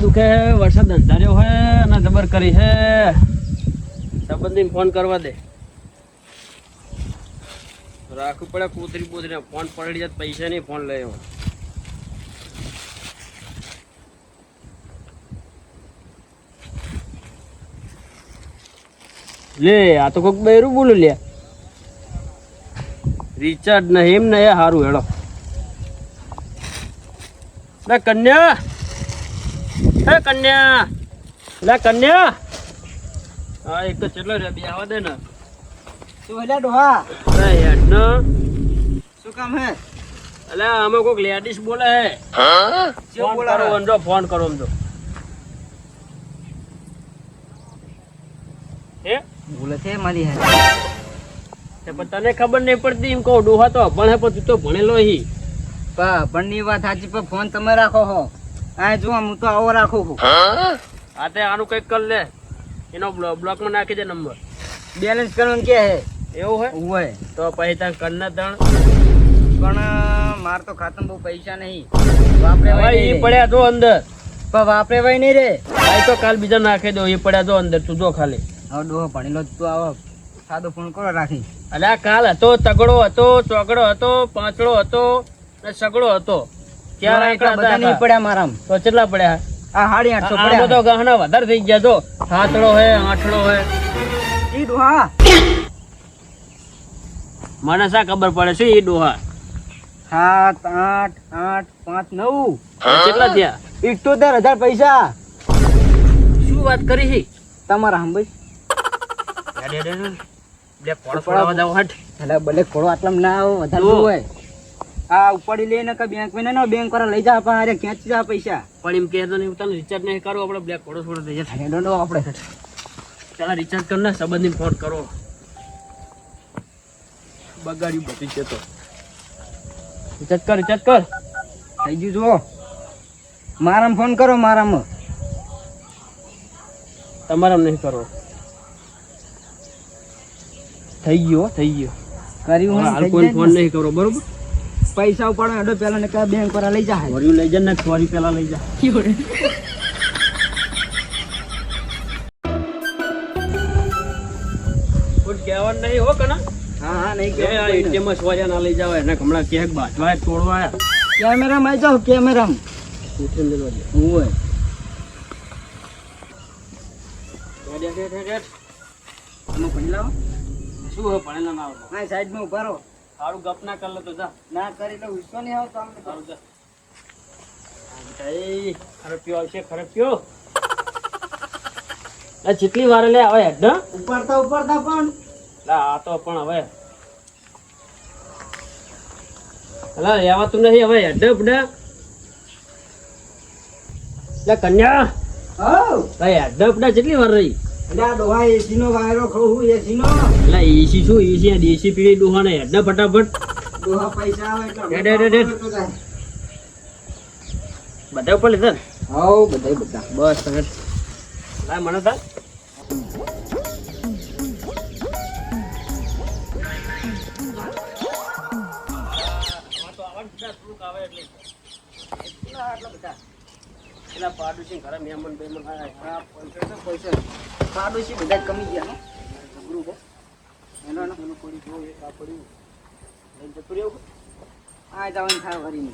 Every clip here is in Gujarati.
દુખે હે, વરસાદ અંધાર્યો હે અને જબર કરી હે. સંબંધીને ફોન કરવા દે. રાખવું પડે કોથરી બોથરી. ફોન પડી જાય પૈસા નહીં ફોન લઈ આવ્યો. લે આ તો કોઈક બૈરું બોલું લે. રિચાર્જ નહીં એમ ને સારું હેડો. લે કન્યા, હે કન્યા, લે કન્યા. હા એક તો ચેટલો રે બે આવા દે ને. શું હેલા ડોહા? અરે હેડ ને. શું કામ હે? અલે અમે કોઈક લેડીઝ બોલે હે. ફોન કરો અંજો, ફોન કરો અંજો. હે બોલે છે મારી હે. પણ તને ખબર નહીં પડતી એમ કહું. ડોહા તો ભણે પણ તું તો ભણેલો હી. પણ ની વાત સાચી, પણ ફોન તમે રાખો હો. આ જો હું તો આવો રાખું છું. આ તે આનું કઈક કર લે. એનો બ્લોકમાં નાખી દે નંબર. બેલેન્સ કરવાનું કે હે? એવું હે? હોય તો પછી તાર કરના તણ. પણ માર તો ખાતમ બહુ પૈસા નહીં. વાપરે હવે ઈ પડ્યા જો અંદર. પણ વાપરે વઈ નહીં રે. આ તો કાલ બીજા નાખી દો. ઈ પડ્યા જો અંદર. તું જો ખાલી. હવે ડોહો ભણેલો તું આવો સાદો ફોન કરો રાખી. અલ્યા કાલ હતો, તગડો હતો, ચોગડો હતો, પાંચડો હતો ને સગડો હતો. ક્યાં બધા નહીં પડ્યા મારામ. તો કેટલા પડ્યા? આ 850 આ પડ્યા. બધો ગહના વધારે થઈ ગયા. જો સાતડો હે, આઠડો હે. ઈ ડોહા મને શા ખબર પડે છે ઈ ડોહા? 7 8 8 5 9 કેટલા થયા? 71000 પૈસા. શું વાત કરી છે? તમારા હંભાઈ બે કોડો છોડાવવા જાવ હટ. એટલે ભલે ખોડો આટલામાં ના આવો વધારે જો. હોય. આ ઉપાડી લઈને કે બેંક માં ના બેંક વાળા લઈ જા પણ અરે ખેંચી જા પૈસા. પણ એમ કહેતો નહીં તને રિચાર્જ નહીં કરો. આપણે બ્લેક કોડો છોડી દઈએ. હેડો આપણે ચાલો રિચાર્જ કર ને. સંબંધી ફોન કરો. બગાડ્યું બધું છે તો. રિચાર્જ કર, રિચાર્જ કર. થઈ ગયું જુઓ. મારામાં ફોન કરો. મારામાં તમારા નહીં કરો. થઈ ગયો, થઈ ગયો. કર્યું હાલ કોઈ ફોન નહીં કરો બરોબર. પૈસા ઉપાડો હેડો પેલા ને બેંક વાળા લઈ જા. વરિયું લઈ જા ને ચોરી પેલા લઈ જા. કોઈ કહેવાનું નહીં હો કના. હા હા નહીં એ આ ATM માં સોજા ના લઈ જાવ. એને હમણાં ક્યાંક બાજવા તોડવા. કેમેરામાં આવી જાઓ. કેમેરામાં હોય. આમાં ભણી લાવો. શું હે ભણેલા ના આવડે? હા સાઈડમાં ઉભા રહો. સારું ગપ ના કર લે તો જા. ના કરી તો ગુસ્સો નહીં આવતો અમને. સારું જા. ખરપ્યો આવશે, ખરપ્યો. જેટલી વાર લે હવે હેડ. ઉપાડતા ઉપાડતા પણ આ તો પણ હવે અલા લેવાતું નહીં હવે હેડ બડા. લે કન્યા હો ભાઈ હેડ બડા. જેટલી વાર રહી? એટલે આ ડોહા એસી નો વાયરો ખાવું. એસી નો એટલે એસી શું એસી? દેશી પીળી ડોહા ને હેડ ફટાફટ. ડોહા પૈસા આવે એટલે હેડ. બધા ઉપર લીધા ને? હો બધા બસ હેડ. લાય મને થાય. પાડોશી ઘરે મહેમાન બેમાન આવ્યા. પૈસા પાડોશી બધા કમી ગયા. ગ્રુપ એનો એનું પડી ગયો. એક આ પડ્યું લઈને જતું રહ્યું. આ જવાનું થાય વરીને.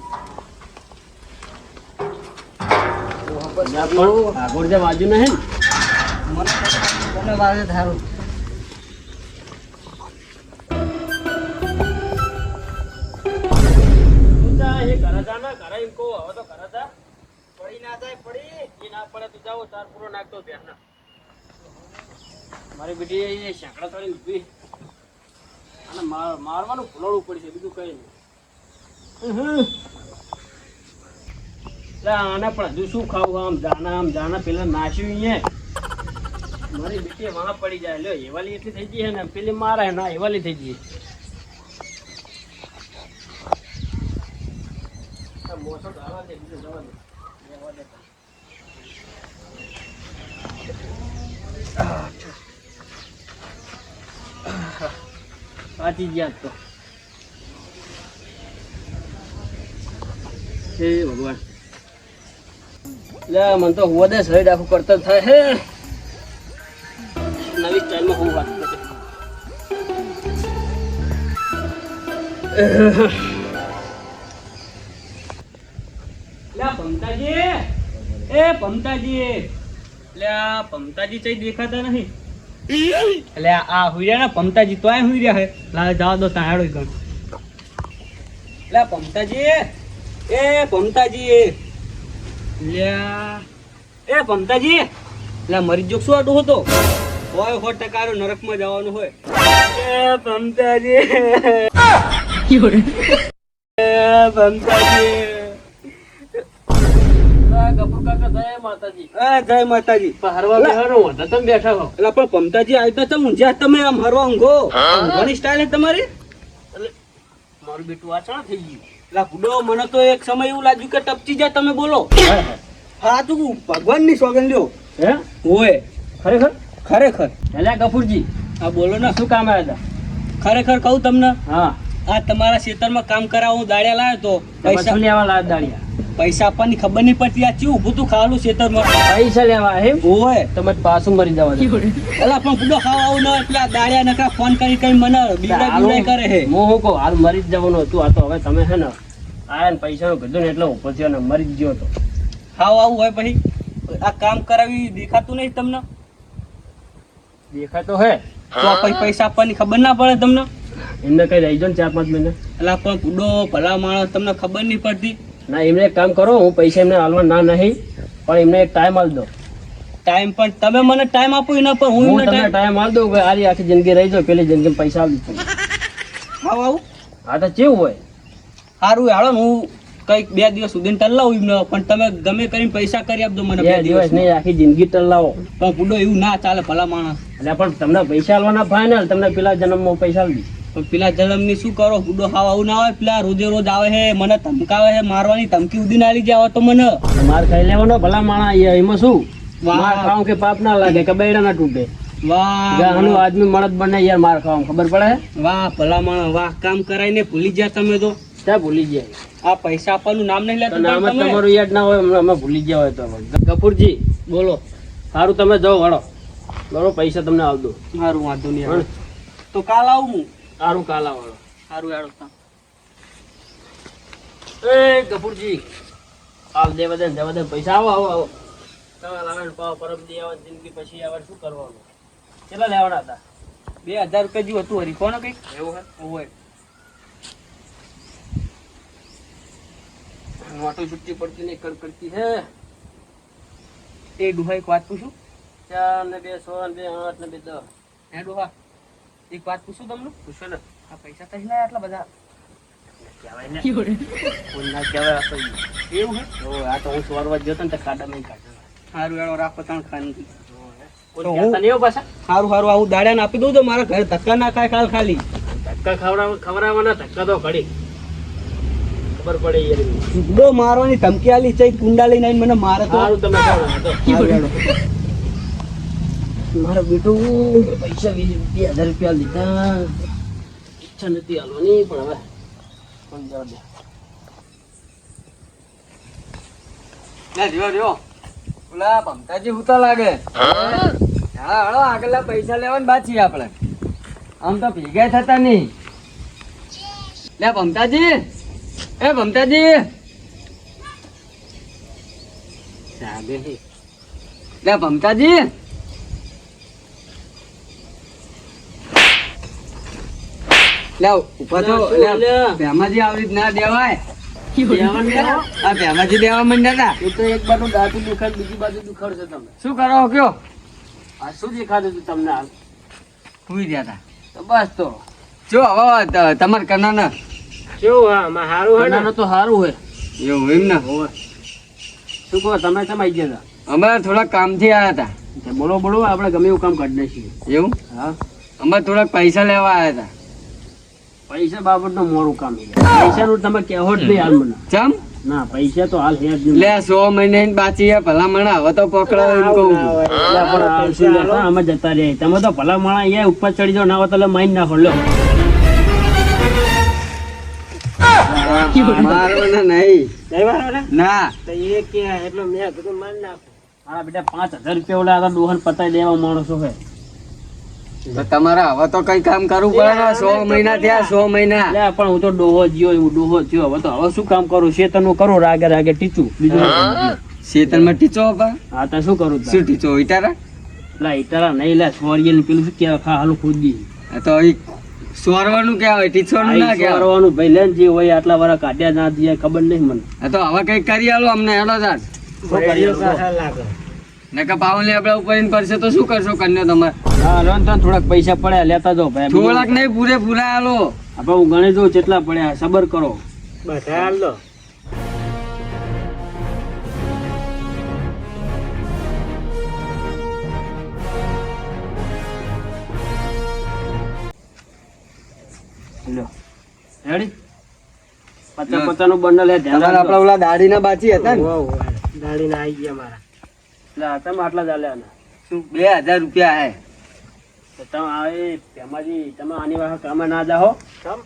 આગળ જે બાજુ નહીં ને મને વાગે થારું. પડી ના જાય. પડી ના પડે તો જાઓ. તાર પૂરો નાખતો ધ્યાન ના. મારી બેટી શેકડા થોડી ઉભી અને મારવાનું ભૂલવું પડશે. બીજું કઈ નહીં. આને પણ હજુ શું ખાવું? આમ જાના પેલા નાશ્યું અહીંયા. મારી બેટી વાહ પડી જાય. લ્યો હેવાલી એટલી થઈ ગઈ છે ને. પેલી મારે ના હેવાલી થઈ ગઈ. મોસો ડાળવા દે. બીજું જવા દે. સાચી ગયા તો. હે ભગવાન. લે મને તો હોવા દે શરીર આખું કરતર થાય હે નવી સ્ટાઈલમાં હું વાત કરું લે પમતાજી એ પમતાજી લે આ પમતાજી ચઈ દેખાતા નહીં એટલે આ હુઈ રહ્યા ને પમતાજી તોય હુઈ રહ્યા હે લા જાવ દો તાળો ગણ લે પમતાજી એ પમતાજી લ્યા એ પમતાજી લે મરી જો શું આડો હતો હોય 100% નરકમાં જવાનું હોય એ પમતાજી એ પમતાજી કપૂર કાકા જય માતાજી જય માતાજી હરવા બેહારો હતા તમે બેઠા હો એટલે પણ પમતાજી આવી તો ચમ ઊંઝા તમે આમ હરવા ઊંઘો ઊંઘવાની સ્ટાઈલ હે તમારી એટલે મારું બેટું વાચણ થઈ ગયું એટલે બુડો મને તો એક સમય એવું લાગ્યું કે ટપચી જાય તમે બોલો હા તું ભગવાનની સોગંદ લ્યો હે હોય ખરેખર ખરેખર એટલે કપૂરજી હા બોલો ને શું કામ આવ્યા હતા ખરેખર કહું તમને હા આ તમારા ખેતરમાં કામ કરાવવા હું દાળિયા લાવ્યો તો પૈસા લેવા લાવ્યા દાળિયા પૈસા આપવાની ખબર નહીં પડતી આ ચી ઊભું તું ખાવાનું ખેતરમાં પૈસા લેવા એમ હોય તમે પાછું મરી જવા એટલે પણ પૂડો ખાવા આવું ન એટલે દાળિયા નકા ફોન કરી કઈ મને બીવડાઈ કરે હે હું હું કહું હાલ મરી જ જવાનું હતું આ તો હવે તમે છે ને આયા ને પૈસાનું કીધું ને એટલે ઉભો થયો ને મરી જ ગયો તો ખાવા આવું હોય પછી આ કામ કરાવી દેખાતું નહીં તમને દેખાતો હે તો પછી પૈસા આપવાની ખબર ના પડે તમને એમને કઈ રહી જાવ ને 4-5 મહિના એટલે પણ પૂડો ભલા માણસ તમને ખબર નહીં પડતી ના એમને એક કામ કરો હું પૈસા એમને હાલવા ના નહીં પણ એમને એક ટાઈમ આલ દો ટાઈમ પણ તમે મને ટાઈમ આપો એના પર હું તમને ટાઈમ આલ દઉં કે આરી આખી જિંદગી રહી જાવ પેલી જિંદગી પૈસા આપી દઉં હા આવું હા તો કેવું હોય સારું હાલો હું કઈક 2 દિવસ સુધી ટલ્લાવું એમને પણ તમે ગમે કરીને પૈસા કરી આપજો મને 2 દિવસ નહીં આખી જિંદગી ટલ્લાવો પણ પૂડો એવું ના ચાલે ભલા માણસ એટલે પણ તમને પૈસા આલવાના ફાઇનલ તમને પેલા જન્મમાં પૈસા આપી પણ પેલા જન્મની શું કરો બુડો ખાવા આવું ના હોય પેલા રોજે રોજ આવે હે મને ધમકાવે હે મારવાની ધમકી ઉડી ના આવી જાવ તો મને માર ખાઈ લેવાનો ભલા માણા એમાં શું માર ખાવું કે પાપ ના લાગે કે બૈડા ના તૂટે વાહ ગાહનો આદમી મળદ બને યાર માર ખાવા ખબર પડે વાહ ભલા માણા વાહ કામ કરાઈને ભૂલી ગયા તમે તો ક્યાં ભૂલી ગયા આ પૈસા આપવાનું નામ નહીં લેતા નામ તમારું યાદ ના હોય અમે ભૂલી ગયા હોય તો કપૂરજી બોલો સારું તમે જાઓ વાળો બરોબર પૈસા તમને આલ દો સારું વાંધો નહીં તો કાલ આવું હું સારું કાલા વાળો સારું યાર એ કપૂરજી હાલ દેવા દે પૈસા આવો આવો આવો તમે લાવે પાવ પરબ દી આવે જિંદગી પછી આવે શું કરવાનું કેટલા લેવાના હતા 2000 રૂપિયા જેવું હતું હરી કોને કઈ એવું હે હોય નોટો છૂટી પડતી નહીં કરતી હે એ ડુહા એક વાત પૂછું 4 ને 2 6 ને 2 8 ને 2 10 હે ડુહા એક વાત પૂછું તમને પૂછો ને આ પૈસા તો ના આટલા બધા કહેવાય ને કોઈ ના કહેવાય આ તો એવું હે ઓ આ તો હું સવારવા જતો ને તો ખાડા નહીં કાઢ્યો સારું એનો રાખો તણ ખાની કોઈ કહેતા નહીં પાછા સારું આવું દાડ્યા ને આપી દઉં તો મારા ઘરે ધક્કા ના ખાય ખાલી ધક્કા ખવડાવવાના ધક્કા તો ઘડી ખબર પડે યાર બો મારવાની ધમકી આલી ચઈ કુંડા લઈને આવીને મને મારે તો સારું તમે મારા બેટું પૈસા 20,000 રૂપિયા લીધા ઈચ્છા નથી હાલવાની પણ હવે કોણ જવા દે ના રહ્યો ઓલા ભમતાજી હુતા લાગે હા હળો આગલા પૈસા લેવાને બાકી આપણે આમ તો ભેગા થતા નહીં લે ભમતાજી એ ભમતાજી લે ભમતાજી લે ઉપર તો ભેમાજી આવડી ના દેવાય આ ભેમાજી દેવા માંડ્યા હતા તો એક બાજુ દાંતું દુખાડ બીજી બાજુ દુખાડશે તમે શું કરો કયો આ શું દેખાતું હતું તમને હાલ સુઈ ગયા હતા તો બસ તો જો હવે તમારે કનાના કેવું હા માં સારું હોય ને તો સારું હોય એવું એમ ને હોય શું કહો તમે કેમ આવી ગયા હતા અમે થોડા કામથી આવ્યા હતા બોલો આપણે ગમે એવું કામ કાઢી નાખીએ એવું હા અમે થોડાક પૈસા લેવા આવ્યા હતા પૈસા બાબત નું મોડું કામ પૈસા નું તમે કહેવો જ નહીં હાલ મને ચમ ના પૈસા તો હાલ લે 100 મહિને બાકી ભલા મણા હવે તો પકડાવ એમ કહું અમે જતા રહ્યા તમે તો ભલા મણા અહીંયા ઉપર ચડી જાવ ના હોય તો માઇન નાખો લો મારવાના નહીં. નહીં મારવાના? ના તો એ કે એટલો મેં કીધું મારી નાખો. મારા બેટા 5000 રૂપિયા ઓલા આ ડોહન પતાઈ દેવા માણસો છે. તો તમારે હવે તો કઈ કામ કરવું પડે ને. 100 મહિના થયા, 100 મહિના. લે પણ હું તો ડોહો જ્યો એવું ડોહો થયો. હવે શું કામ કરું? શેતરનું કરું, રાગે રાગે ટીચું, બીજું શું કરું? શેતરમાં ટીચો બા. હા તો શું કરું? શું ટીચો ઇટારા? લા ઈટારા નહીં, લે સોરિયલ પેલું શું કહેવાય, હાલું ખોદી. આ તો ઈ સોરવાનું કહેવાય, ટીચવાનું ના કહેવાય. સોરવાનું ભાઈ લે ને, જે હોય આટલા વાળા કાઢ્યા ના દે ખબર નહીં મને. આ તો હવે કઈ કરી આલો અમને. હેડો જાત નકા પાવન લે આપડે ઉપર કરશે તો શું કરશો કન્યા તમારે? હા લોન તો થોડાક પૈસા પડ્યા લેતા જાઓ ભાઈ. થોડાક નહીં, પૂરેપૂરા આલો. આપણે હું ગણી દઉં કેટલા પડ્યા, સબર કરો. બધા હાલ દો. લ્યો રેડી 50 નું બંડલ હે, ધ્યાન તમારે આપડા ઓલા દાઢીના બાચી હતા ને? દાડીને આવી ગયા મારા. એટલે તમે આટલા જ આલ્યા ને. શું 2000 રૂપિયા હે? તો તમે આવે તેમાંથી તમે આની વાહ કામે ના જાઓ. કેમ?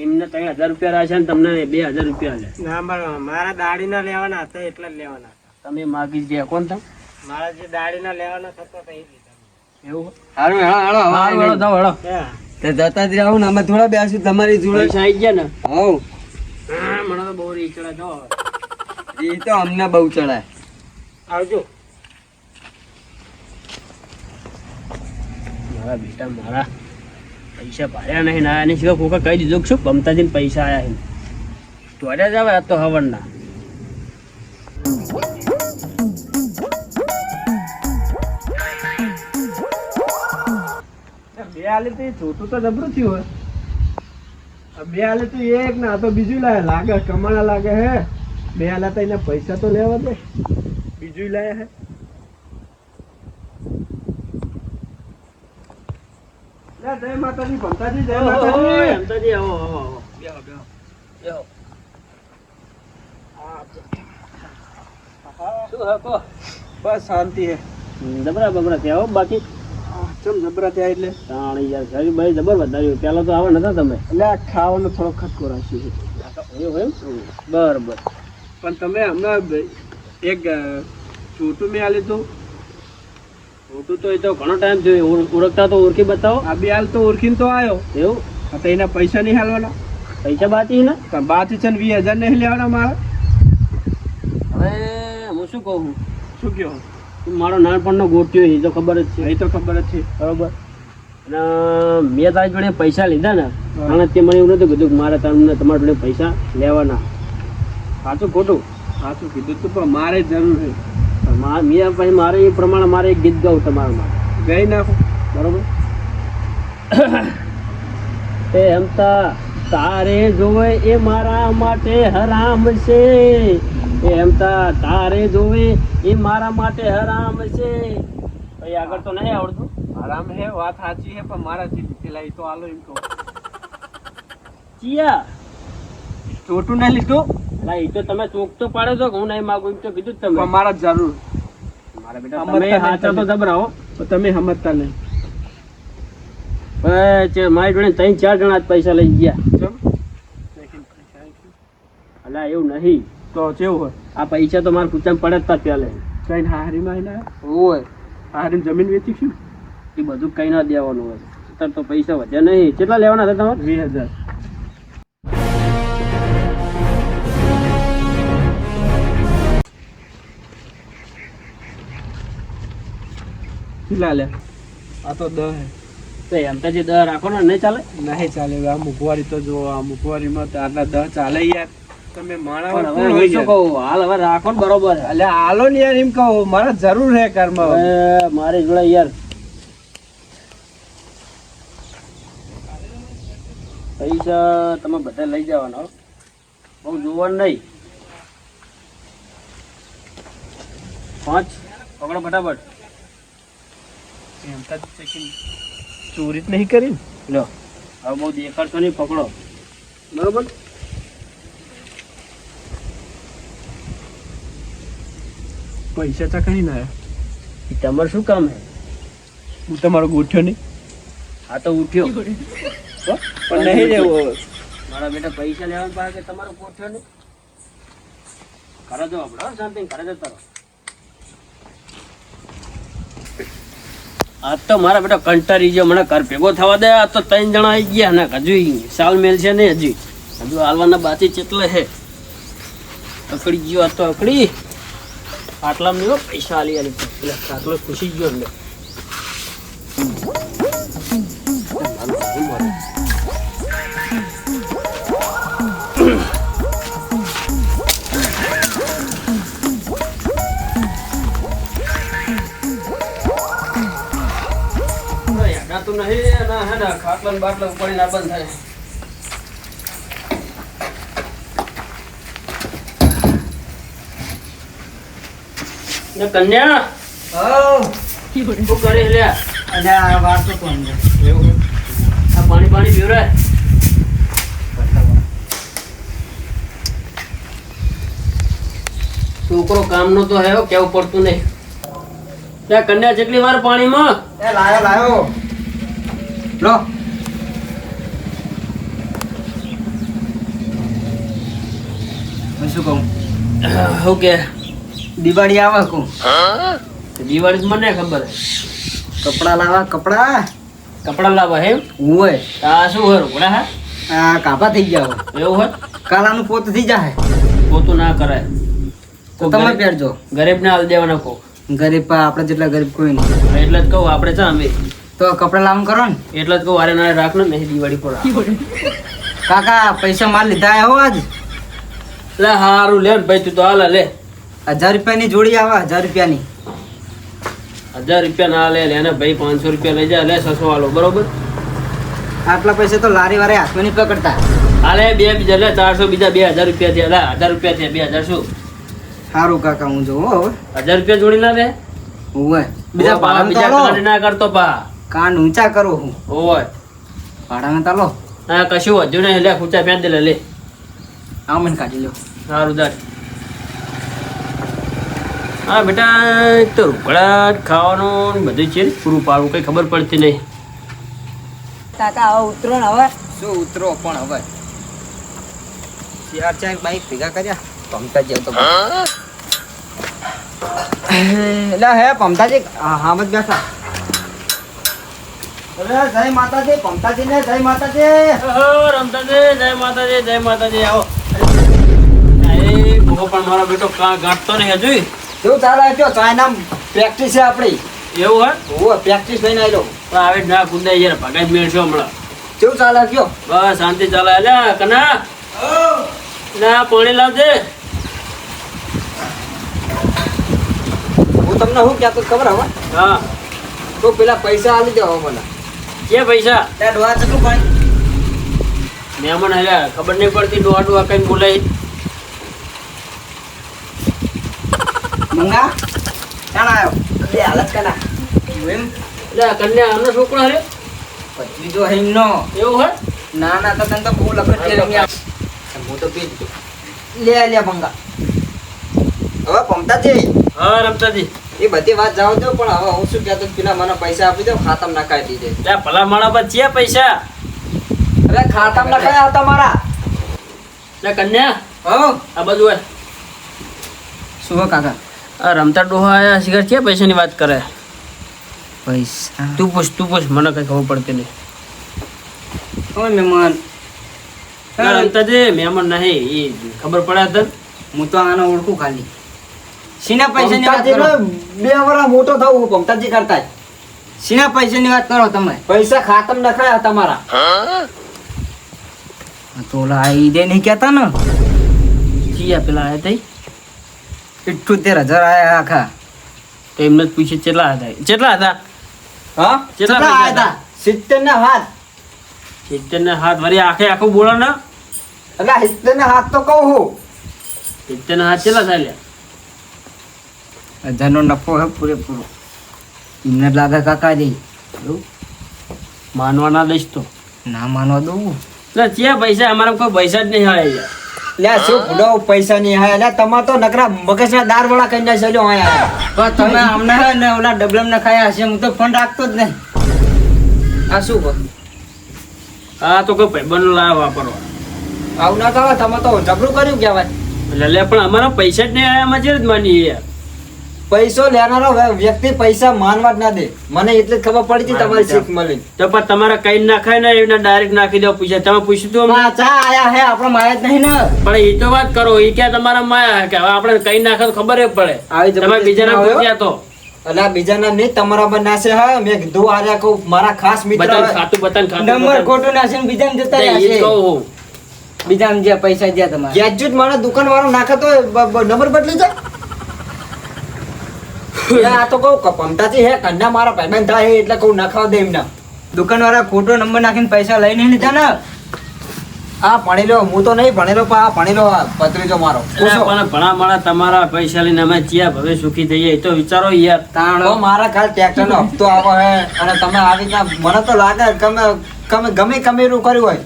એમને 3000 રૂપિયા રાખ્યા ને તમને 2000 રૂપિયા આલ્યા. ના મારા દાડીના લેવાના હતા એટલે જ લેવાના હતા. તમે માગી ગયા કોણ તમે? મારા જે દાડીના લેવાના થતા હતા એ લીધા. એવું? હારું હેડો હેડો હારું, હેડો, જાઓ, હેડો. હા. તે જતા જ રહું ને, અમે થોડા બેસું તમારી જોડે. પૈસા આવી ગયા ને? હવ હા, મને તો બહુ રીચ ચડે. જાઓ હવે. એ તો અમને બહુ ચડાય. આવજો. મારા બેટા મારા પૈસા ભાર્યા નહીં ના એની સિવાય કોકા કહી દીધું કે શું ગમતાજીને પૈસા આયા છે. ચોર્યા જ આવે આ તો હવનના. બે આલે તો એ છોટું તો જબરું થયું હોય. બે આલે તો એક ને આ તો બીજું લાગે કમાણા લાગે હે. બે આલે તો એને પૈસા તો લેવા દે. બીજું લાયા હે. જય માતાજી ભમતાજી, જય ઓય, માતાજી. એમતાજી, આવો, આવો, આવો. બેહો, બેહો. બેહો. શું હે કહો? બસ શાંતિ હે. જબરા બબરા થયા હો બાકી. ચમ જબરા ત્યાં એટલે તાણી યાર શરીર ભાઈ જબર વધાર્યું. પેલા તો આવા નતા તમે. એટલે આ ખાવાનો થોડો ખટકો રાખ્યો છે. એવું એમ? બરોબર. પણ તમે હમણાં એક છોટું મેં આલે તો ખોટું તો એ તો ઘણો ટાઈમ થયો. ઓળખતા તો ઓળખી બતાવો. આ બે હાલ તો ઓળખીને તો આવ્યો. એવું? તો એના પૈસા નહીં હાલવાના. પૈસા બાકી ને? પણ બાથી છે ને 20,000 નહીં લેવાના મારા. હવે હું શું કહું? શું કહો? મારો નાનપણનો ગોટ્યો એ તો ખબર જ છે. એ તો ખબર જ છે. બરોબર. અને મેં તારી જોડે પૈસા લીધા ને, અને તે મને એવું નતું કીધું કે મારે તમને તમારા જોડે પૈસા લેવાના. સાચું ખોટું? સાચું કીધું તું, પણ મારે જરૂર છે. મેં પછી મારે એ પ્રમાણે મારે એક ગીત ગાવું તમારા માટે. ગઈ નાખો. બરોબર. એમ તારે જોવે એ મારા માટે હરામ છે. એમ તારે જોવે એ મારા માટે હરામ છે. ભાઈ આગળ તો નહીં આવડતું. આરામ હે, વાત સાચી હે, પણ મારા જે લીધેલા એ તો આલો એમ કહું. ચિયા છોટું નહીં લીધું, ના એ તો તમે ચોક તો પાડો છો કે હું નહીં માગું એમ તો કીધું જ તમે. પણ મારા જરૂર. મારા બેટા તમે હાચા તો જબરા હો. તો તમે સમજતા નહીં. મારી જોડે 3-4 જણા જ પૈસા લઈ ગયા. ચમ અલા એવું નહીં. તો કેવું હોય? આ પૈસા તો મારા પૂછામાં પડે જ તા પહેલે. કઈ હારીમાં ના હોય હારી જમીન વેચી શું? એ બધું કઈ ના દેવાનું હોય. અત્યારે તો પૈસા વધ્યા નહીં. કેટલા લેવાના હતા તમારે? 20,000. કેટલા લે? આ તો 10 હે. તો એમ તો જે 10 રાખો ને, નહીં ચાલે? નહીં ચાલે. આ મુખવારી તો જો, આ મુખવારીમાં તો આટલા 10 ચાલે યાર. તમે માણા પણ કોણ હવે હોય હું શું યાર? કહું, હાલ હવે રાખો ને બરોબર. એટલે આલો ને યાર, એમ કહો મારે જરૂર હે ઘરમાં. હવે મારી જોડે યાર પૈસા તમે બધા લઈ જવાના હો. બહુ જોવાનું નહીં. 5 પકડો ફટાફટ. એમ તો ચોરી જ નહીં કરી ને. લો હવે બહુ દેખાડશો નહીં, પકડો. બરોબર. પૈસા ચકણી ના એ તમારે શું કામ હે? હું તમારો ગોઠ્યો નહીં. આ તો ઉઠ્યો. પણ નહીં રહેવો. મારા બેટા પૈસા લેવા પાસે કે તમારો પોઠ્યો ને ઘરે જો આપણે હો, શાંતિ ઘરે જતા રહો. આજ તો મારા બેટા કંટાળી ગયો મને ઘર ભેગો થવા દે. આ તો 3 જણા આવી ગયા ને હજુ સાલ મેલ છે ને હજુ હાલવાના બાકી ચેટલે હે. અકડી ગયો આ તો અકડી આટલામાં નહીં હો, પૈસા આલી આલી પેલા આટલો ખુશી ગયો એટલે તો નહીં ના હે ખાટલા બાટલા ઉપાડીને આ બંધ થાય. ને કન્યા શું કરે લ્યા? અલ્યા વાતો કોણ છે? એવું આ પાણી પીવરાય. છોકરો કામનો તો હે કેવું પડતું નહીં. ત્યાં કન્યા જેટલી વાર પાણીમાં એ લાયો લો. હું શું કહું? શું કે દિવાળી આવે કહું. દિવાળી મને ખબર હે. કપડા લાવા કપડા. કપડા લાવવા હે? હોય આ શું હોય રોકડા હા? આ કાપા થઈ ગયા હોય. એવું હોય કાલાનું પોત થઈ જાય પોતું ના કરાય. તો તમે પહેરજો. ગરીબ ને હાલ દેવાના કો. ગરીબ આપણે જેટલા ગરીબ કોઈ નહીં. એટલે જ કહું આપણે ચા અમે તો કપડા લાવવાનું કરો ને. એટલે જ કહું વારે નારે રાખને નહીં દિવાળી પર કાકા પૈસા માલ લીધા હો આજ. લે હારું લે ને ભાઈ તું તો હાલ લે. 1000 રૂપિયાની જોડી આવે 1000 રૂપિયાની. 1000 રૂપિયા ના લે ને ભાઈ 500 રૂપિયા લઈ જા લે 600 વાળો બરોબર. આટલા પૈસા તો લારી વારે હાથમાં નહીં પકડતા. હાલે બે બીજા લે 400 બીજા 2000 રૂપિયા થયા લે 1000 રૂપિયા થયા 2000 શું સારું કાકા હું જોઉં હો. 1000 રૂપિયા જોડી ના લે. ઓય બીજા ભાડામાં બીજા તાલો. કાંડ ના કરતો પા. કાન ઊંચા કરો હું. ઓય ભાડામાં તાલો. હા કશું વધ્યું નહીં લે ખૂચા ફેંક દે લે. આ મને કાઢી લો. સારું દાદ. હા બેટા એક તો રૂપડા ખાવાનું ને બધું છે ને પૂરું પાડવું કઈ ખબર પડતી નહીં. કાકા હવે ઉતરો ને હવે. શું ઉતરો પણ હવે 4 બાઈક ભેગા કર્યા પમતા જેવ તો એટલે હે પમતાજી હા મત બેઠા. અરે જય માતાજી પમતાજી ને જય માતાજી. રમતાજી જય માતાજી જય માતાજી આવો. એ ભૂખો પણ મારો બેટો ગાંઠતો નહીં હજુ. કેવું ચાલે કયો ચાઇના પ્રેક્ટિસ છે આપણી. એવું હે ઓ પ્રેક્ટિસ થઈને આવ્યો. તો આવે ના કુદાઈ યાર ભગાઈ મેળશો હમણાં. કેવું ચાલે કયો. બસ શાંતિ ચાલે. અલ્યા કના ના પાણી લાવજે. હું તમને શું કહેતો ખબર હવે હા તો પેલા પૈસા આલી જાવ મને. કે પૈસા ત્યાં ડોહા ચકલું પાણી મહેમાન હલ્યા ખબર નહીં પડતી ડોહા ડોહા કઈ બોલાય. મંગા ચાણ આવ્યો બે હાલત કના એમ એટલે કન્યા આમનો છોકરો હરે પછી જો હિમનો એવું હોય. ના ના તો તને તો બહુ લખત રમ્યા હું તો પી લે લે મંગા. હવે પમતાજી હા રમતાજી એ બધી વાત જાવ દો પણ હવે હું શું કહેતો પેલા મને પૈસા આપી દો ખાતામાં નાખાઈ દીધે. ત્યાં ભલા માણા પર છે પૈસા. અરે ખાતામાં નાખાયા હતા મારા. એટલે કન્યા હો આ બધું હોય. શું હો કાકા આ રમતા ડોહા આયા શિખર છે પૈસાની વાત કરે. પૈસા તું પૂછ મને કઈ ખબર પડતી નહીં. કોઈ મહેમાન ના, રમતાજી મહેમાન નહીં એ ખબર પડે તને. હું તો આને ઓળખું ખાલી. સીના પૈસાની વાત કરો. 2 વર્ષ મોટો થવું પમતાજી કરતા. સીના પૈસાની વાત કરો તમે. પૈસા ખાતામાં નખાયા તમારા. તો ઓલા ઈ દે નહીં કહેતા ને જીયા પેલા આયા તઈ 78000 આયા આખા. તો એમને જ પૂછે કેટલા હતા. હા કેટલા કેટલા પૈસા આયા હતા 70 ના હાથ. 70 ના હાથ વળી આખું બોલો ને. એટલે 70 ના હાથ તો કહું હું. 70 ના હાથ કેટલા થાય? 1000 નો નફો હે પૂરેપૂરો. એમને લાગે કાકાજી એવું માનવા ના દઈશ તો ના માનવા દઉં. એટલે ત્યાં પૈસા અમારા કોઈ પૈસા જ નહીં આવે યાર. લે શું ભૂડો પૈસા નહીં હે લે તમાર તો નકરા મગજના દાર વડા કઈ ના ચાલ્યો આયા. પણ તમે અમને હે ને ઓલા ડબલમ ને ખાયા હશે હું તો ફોન રાખતો જ નહીં. આ શું કહો આ તો કોઈ ભાઈબંધ લાવે વાપરવા. આવું ના કહેવાય, તમે તો જબરું કર્યું કહેવાય. એટલે પણ અમારા પૈસા જ નહીં આયા, અમે જે જ માનીએ યાર. પૈસો લેનારો વ્યક્તિ પૈસા માનવા જ ના દે. મને એટલે જ ખબર પડી હતી તમારી શીખ મળી. તો પણ તમારે કઈ નાખાય ને એને ડાયરેક્ટ નાખી દો પૈસા. તમે પૂછ્યું તું અમને? ચા આયા હે આપણો માયા જ નહીં ને. પણ એ તો વાત કરો, એ ક્યાં તમારા માયા કે હવે આપણે કઈ નાખે તો ખબર જ પડે. આવી જબરદસ્તી તમે બીજાના ના હોય. પૂછ્યા તો અલા બીજાના નહીં, તમારા પર નાશે હા. મેં કીધું આર્યા કહું મારા ખાસ મિત્ર બધાને ખાતું બધાને નંબર ખાતું ખોટું નાશે ને બીજાને જતા એ જ રહેશે. કહું હું. બીજાને જે પૈસા જ્યાં તમારે ગ્રેજ્યુએટ મારા દુકાન વાળો નાખે તો નંબર બદલી જાય. આ તો કહું પમતાજી હે કન્યા મારા ભાઈબંધ થાય એટલે કહું નખાવ દે એમના. દુકાન વાળા ખોટો નંબર નાખીને પૈસા લઈને લીધા ને. આ ભણેલો હું તો નહીં ભણેલો પણ આ ભણેલો પત્રીજો મારો. એટલે પણ ઘણા માણસ તમારા પૈસા લઈને અમે ચિયા ભવે સુખી થઈએ એ તો વિચારો યાર. તો મારા ખાલી ટ્રેક્ટર નો હપ્તો આવો હે અને તમે આવી રીતના મને તો લાગે ગમે કમેરું કર્યું હોય.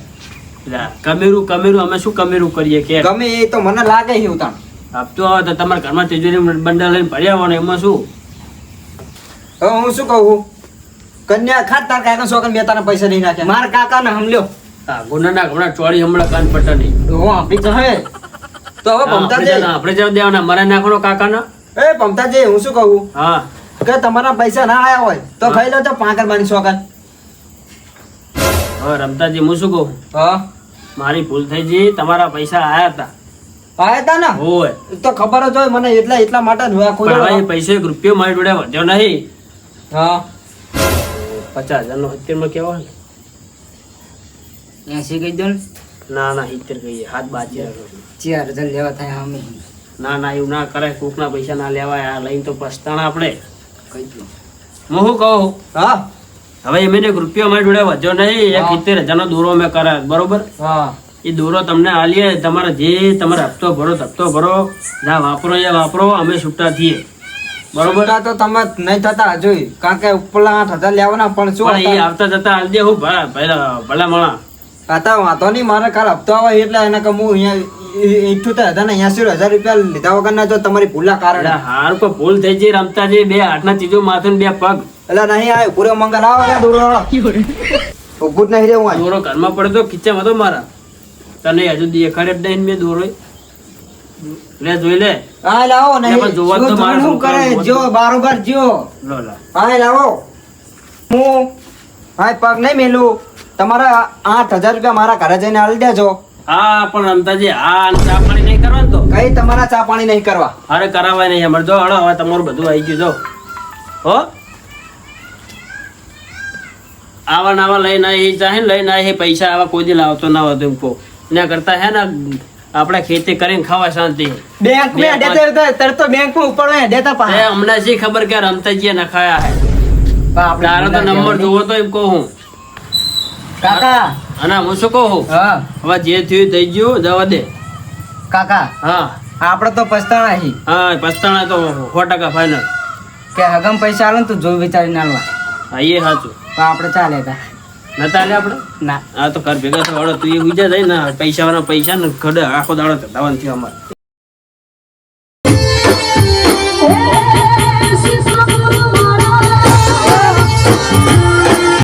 એટલે કમેરું અમે શું કમેરું કરીએ કે ગમે એ તો મને લાગે છે ઉતાણ. હપ્તો આવે તો તમારા ઘરમાં તિજોરી બંડલ લઈને ભર્યા હોય ને એમાં શું? હવે હું શું કહું, કન્યા ખાત તાર કાકા છોકરા મેં તારા પૈસા નહીં નાખ્યા. મારા કાકા ને હમલ્યો હા, ગુનાના હમણાં ચોરી હમણાં કાન પટ્ટા નહીં. હું આપી તો હે તો હવે પમતાજી આપણે જવા દેવાના મારે નાખવાનો કાકાના. એ પમતાજી હું શું કહું હા કે તમારા પૈસા ના આયા હોય તો ખાઈ લો તો પાંકર બાની છોકરા. હવે રમતાજી હું શું કહું, હા મારી ભૂલ થઈ ગઈ. તમારા પૈસા આયા હતા. આયા તા ને હોય તો ખબર જ હોય મને એટલા માટે જ હોય. પણ હવે એ પૈસો 1 રૂપિયો મારી જોડે વધ્યો નહીં. હા 50,000 નો 70 માં કેવો ને? 80 કહી દો ને. ના 70 કહીએ, હાથ બાજી રાખો. 4000 લેવા થાય અમે ના એવું ના કરાય. કોકના પૈસા ના લેવાય. આ લઈને તો પસ્તાણા આપણે. કહી દો. હું શું કહું, હા હવે એમ 1 રૂપિયો મારી જોડે વધ્યો નહીં. 70,000 નો દોરો મેં કરાય બરોબર. હા એ દોરો તમને આલીએ. તમારે જે તમારે હપ્તો ભરો ના વાપરો એ વાપરો. અમે છૂટા થઈએ બરોબર. બરોબર તો તમે નહીં થતા હજુ કારણ કે ઉપરના 8,000 લેવાના પણ શું પણ એ આવતા જતા આલજે. હું ભલા માણા હતા વાંધો નહીં. મારે કાલ હપ્તો આવે એટલે એના કે હું અહીંયા 78,000 ને 80,000 રૂપિયા લીધા વગર ના જો તમારી ભૂલના કારણે. હારું કોઈ ભૂલ થઈ જઈ. રમતા જઈ 2 હાથના ચીજો માથું 2 પગ. એટલે નહીં આવે પૂરો મંગલ આવો દૂર ઉભું જ નહીં રહેવું. દોરો ઘરમાં પડે તો ખીચામાં તો મારા તને હજુ દેખાડે જ નહીં. મેં દોરો લે જોઈ લે. હા લાવો નહીં એમાં જોવા તો મારે શું કરે જો બારોબાર જો. લો લા. હા લાવો હું હા પગ નહીં મેલું. તમારા 8,000 રૂપિયા મારા ઘરે જઈને આલી દેજો. હા પણ રમતાજી આ ચા પાણી નહીં કરવાનું તો કઈ તમારા ચા પાણી નહીં કરવા. અરે કરાવાય નહીં અમારે. જો હળો હવે તમારું બધું આવી ગયું. જો હો આવા નાવા લઈને આવી ચાહે ને લઈને આવી પૈસા આવા કોઈ દી લાવતો ના હોય એમ કહો. એના કરતા હે ને આપણે ખેતી કરીને ખાવા શાંતિ. બેંક માં દેતા તર તો બેંક માં ઉપર દેતા પા. એ હમણાં શી ખબર કે રમતાજીએ નખાયા હે. તારો તો નંબર જોવો તો એમ કહું હું. કાકા અને હું શું કહું, હા હવે જે થયું થઈ ગયું જવા દે. કાકા હા આપણે તો પછતાણા હી હા પસ્તાણા તો 100% ફાઈનલ. કે હગમ પૈસા આલે ને તો જોઈ વિચારીને આલવા. હા એ સાચું. તો આપણે ચાલે તા નતા લે આપણે. ના હા તો કર ભેગા થવાડો. તું એ ઉજા જાય ને પૈસા વાળા પૈસા ને ખડે આખો દાડો ધંધાવાનું થયો અમારે.